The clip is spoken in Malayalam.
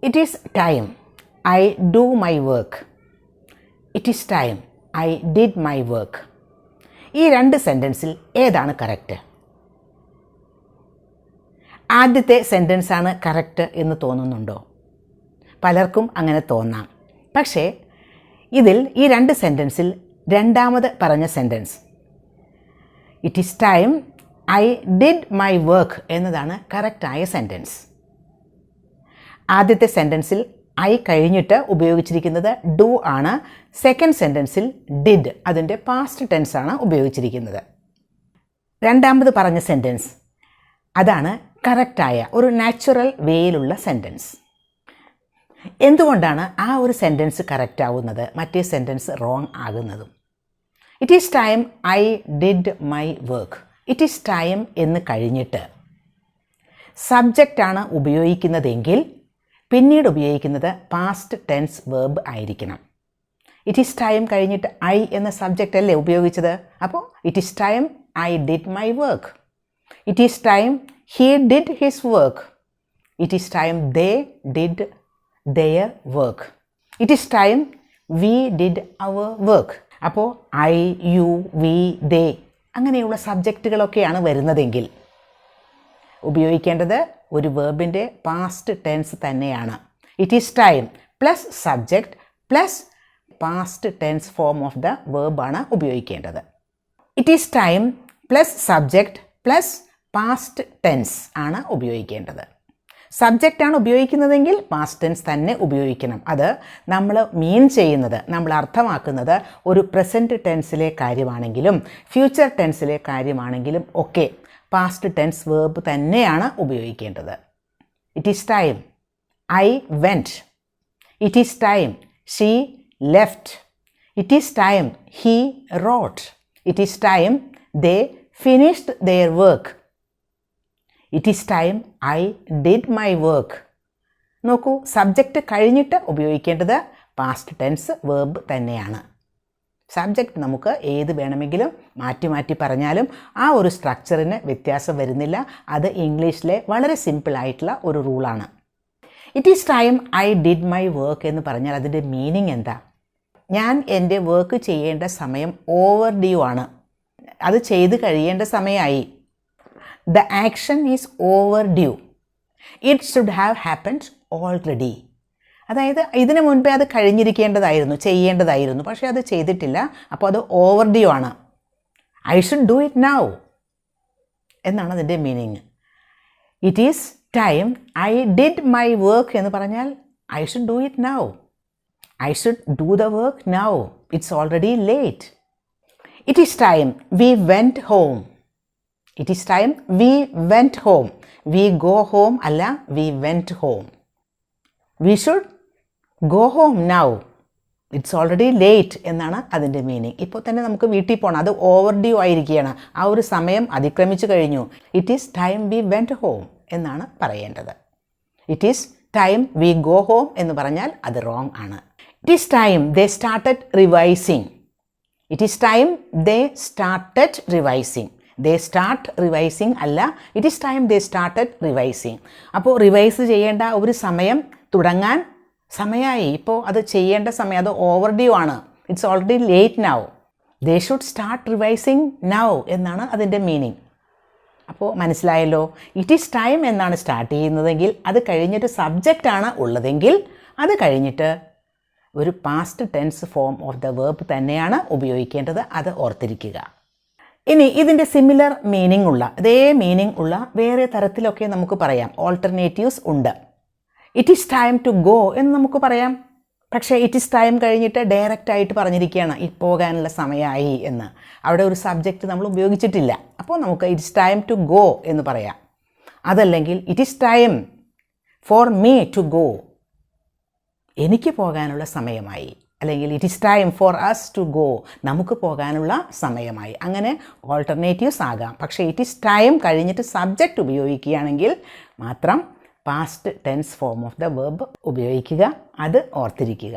It is time I do my work. It is time I did my work. ഈ രണ്ട് സെൻറ്റൻസിൽ ഏതാണ് കറക്റ്റ്? ആദ്യത്തെ സെൻറ്റൻസാണ് കറക്റ്റ് എന്ന് തോന്നുന്നുണ്ടോ? പലർക്കും അങ്ങനെ തോന്നാം. പക്ഷേ ഇതിൽ ഈ രണ്ട് സെൻറ്റൻസിൽ രണ്ടാമത് പറഞ്ഞ sentence it is time I did my work എന്നതാണ് കറക്റ്റായ സെൻറ്റൻസ്. ആദ്യത്തെ സെൻറ്റൻസിൽ ഐ കഴിഞ്ഞിട്ട് ഉപയോഗിച്ചിരിക്കുന്നത് ഡു ആണ്. സെക്കൻഡ് സെൻറ്റൻസിൽ ഡിഡ് അതിൻ്റെ പാസ്റ്റ് ടെൻസാണ് ഉപയോഗിച്ചിരിക്കുന്നത്. രണ്ടാമത് പറഞ്ഞ സെൻറ്റൻസ് അതാണ് കറക്റ്റായ ഒരു നാച്ചുറൽ വേയിലുള്ള സെൻറ്റൻസ്. എന്തുകൊണ്ടാണ് ആ ഒരു സെൻറ്റൻസ് കറക്റ്റ് ആവുന്നത്, മറ്റേ സെൻറ്റൻസ് റോങ് ആകുന്നതും? It is time I did my work. It is time എന്ന് കഴിഞ്ഞിട്ട് സബ്ജക്റ്റാണ് ഉപയോഗിക്കുന്നതെങ്കിൽ പിന്നീട് ഉപയോഗിക്കുന്നത് പാസ്റ്റ് ടെൻസ് വേർബ് ആയിരിക്കണം. ഇറ്റ് ഈസ് ടൈം കഴിഞ്ഞിട്ട് ഐ എന്ന സബ്ജക്റ്റ് അല്ലേ ഉപയോഗിച്ചത്. അപ്പോൾ it is time I did my work. It is time he did his work. It is time they did their work. It is time we did our work. അപ്പോൾ ഐ, യു, വി, ദേ അങ്ങനെയുള്ള സബ്ജക്റ്റുകളൊക്കെയാണ് വരുന്നതെങ്കിൽ ഉപയോഗിക്കേണ്ടത് ഒരു വേർബിൻ്റെ പാസ്റ്റ് ടെൻസ് തന്നെയാണ്. It is time plus subject plus past tense form of the വേർബാണ് ഉപയോഗിക്കേണ്ടത്. It is time plus subject plus past tense ആണ് ഉപയോഗിക്കേണ്ടത്. സബ്ജക്റ്റാണ് ഉപയോഗിക്കുന്നതെങ്കിൽ പാസ്റ്റ് ടെൻസ് തന്നെ ഉപയോഗിക്കണം. അത് നമ്മൾ മീൻ ചെയ്യുന്നത്, നമ്മൾ അർത്ഥമാക്കുന്നത് ഒരു പ്രസൻറ്റ് ടെൻസിലെ കാര്യമാണെങ്കിലും ഫ്യൂച്ചർ ടെൻസിലെ കാര്യമാണെങ്കിലും ഒക്കെ പാസ്റ്റ് ടെൻസ് വേർബ് തന്നെയാണ് ഉപയോഗിക്കേണ്ടത്. It is time I went. It is time she left. It is time he wrote. It is time they finished their work. It is time I did my work. നോക്കൂ, സബ്ജക്റ്റ് കഴിഞ്ഞിട്ട് ഉപയോഗിക്കേണ്ടത് പാസ്റ്റ് ടെൻസ് വേർബ് തന്നെയാണ്. സബ്ജക്റ്റ് നമുക്ക് ഏത് വേണമെങ്കിലും മാറ്റി മാറ്റി പറഞ്ഞാലും ആ ഒരു സ്ട്രക്ചറിന് വ്യത്യാസം വരുന്നില്ല. അത് ഇംഗ്ലീഷിലെ വളരെ സിമ്പിളായിട്ടുള്ള ഒരു റൂളാണ്. It is time I did my work എന്ന് പറഞ്ഞാൽ അതിൻ്റെ മീനിങ് എന്താ? ഞാൻ എൻ്റെ വർക്ക് ചെയ്യേണ്ട സമയം ഓവർ ഡ്യൂ ആണ്. അത് ചെയ്ത് കഴിയേണ്ട സമയമായി. The action is over due. It should have happened already. അതായത് ഇതിനു മുൻപേ അത് കഴിഞ്ഞിരിക്കേണ്ടതായിരുന്നു, ചെയ്യേണ്ടതായിരുന്നു, പക്ഷേ അത് ചെയ്തിട്ടില്ല. അപ്പോൾ അത് ഓവർ ഡ്യൂ ആണ്. I should do it now എന്നാണ് അതിൻ്റെ meaning. It is time I did my work എന്ന് പറഞ്ഞാൽ I should do it now. I should do the work now. It's already late. It is time we went home. It is time we went home. We go home അല്ല, we went home. We should go home now. It's already late എന്നാണ് അതിൻ്റെ മീനിങ്. ഇപ്പോൾ തന്നെ നമുക്ക് വീട്ടിൽ പോകണം, അത് ഓവർ ഡ്യൂ ആയിരിക്കുകയാണ്, ആ ഒരു സമയം അതിക്രമിച്ചു കഴിഞ്ഞു. It is time we went home എന്നാണ് പറയേണ്ടത്. It is time we go home എന്ന് പറഞ്ഞാൽ അത് റോങ് ആണ്. It is time they started revising. It is time they started revising. They start revising അല്ല, it is time they started revising. അപ്പോൾ റിവൈസ് ചെയ്യേണ്ട ഒരു സമയം തുടങ്ങാൻ സമയമായി. ഇപ്പോൾ അത് ചെയ്യേണ്ട സമയം, അത് ഓവർ ഡ്യൂ ആണ്. It's already late now. They should start revising now എന്നാണ് അതിൻ്റെ മീനിങ്. അപ്പോൾ മനസ്സിലായല്ലോ. ഇറ്റ് ഈസ് ടൈം എന്നാണ് സ്റ്റാർട്ട് ചെയ്യുന്നതെങ്കിൽ അത് കഴിഞ്ഞിട്ട് സബ്ജക്റ്റാണ് ഉള്ളതെങ്കിൽ അത് കഴിഞ്ഞിട്ട് ഒരു past tense form of the verb തന്നെയാണ് ഉപയോഗിക്കേണ്ടത്. അത് ഓർത്തിരിക്കുക. ഇനി ഇതിൻ്റെ സിമിലർ മീനിങ് ഉള്ള, അതേ മീനിങ് ഉള്ള വേറെ തരത്തിലൊക്കെ നമുക്ക് പറയാം. ഓൾട്ടർനേറ്റീവ്സ് ഉണ്ട്. It is time to go എന്ന് നമുക്ക് പറയാം. പക്ഷേ ഇറ്റ് ഈസ് ടൈം കഴിഞ്ഞിട്ട് ഡയറക്റ്റായിട്ട് പറഞ്ഞിരിക്കുകയാണ് പോകാനുള്ള സമയമായി എന്ന്. അവിടെ ഒരു സബ്ജക്റ്റ് നമ്മൾ ഉപയോഗിച്ചിട്ടില്ല. അപ്പോൾ നമുക്ക് it is time to go എന്ന് പറയാം. അതല്ലെങ്കിൽ it is time for me to go. എനിക്ക് പോകാനുള്ള സമയമായി. അല്ലെങ്കിൽ it is time for us to go. നമുക്ക് പോകാനുള്ള സമയമായി. അങ്ങനെ ഓൾട്ടർനേറ്റീവ്സ് ആകാം. പക്ഷേ ഇറ്റ് ഈസ് ടൈം കഴിഞ്ഞിട്ട് സബ്ജക്റ്റ് ഉപയോഗിക്കുകയാണെങ്കിൽ മാത്രം past tense form of the verb ഉപയോഗിക്കുക. അത് ഓർത്തിരിക്കുക.